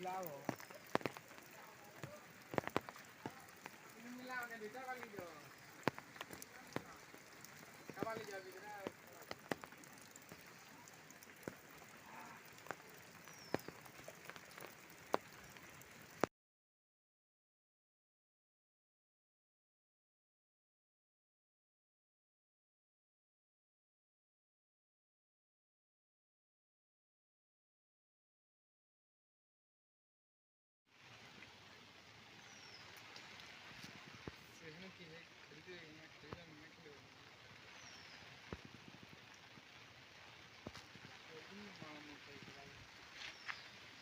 लाओ मिलाओ के बेटा वाली जो कवाली जो भी ना की है खरीदे ना खरीदा मैं किलो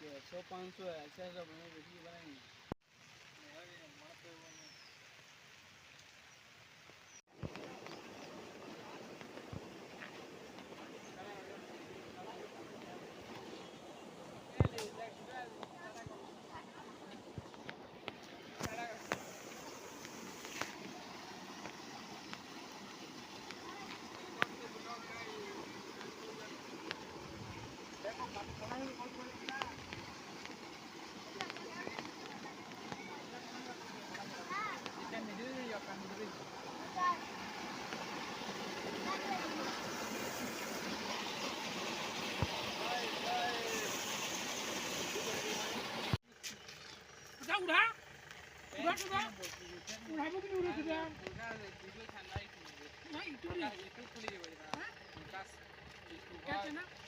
ये 100-500 है ऐसा सब हमें वीडियो बनाएंगे यार ये मत उड़ा उड़ा उड़ा उड़ा वो क्यों उड़ा उड़ा वीडियो चैनल नहीं तो ये तो खुली है क्या चैनल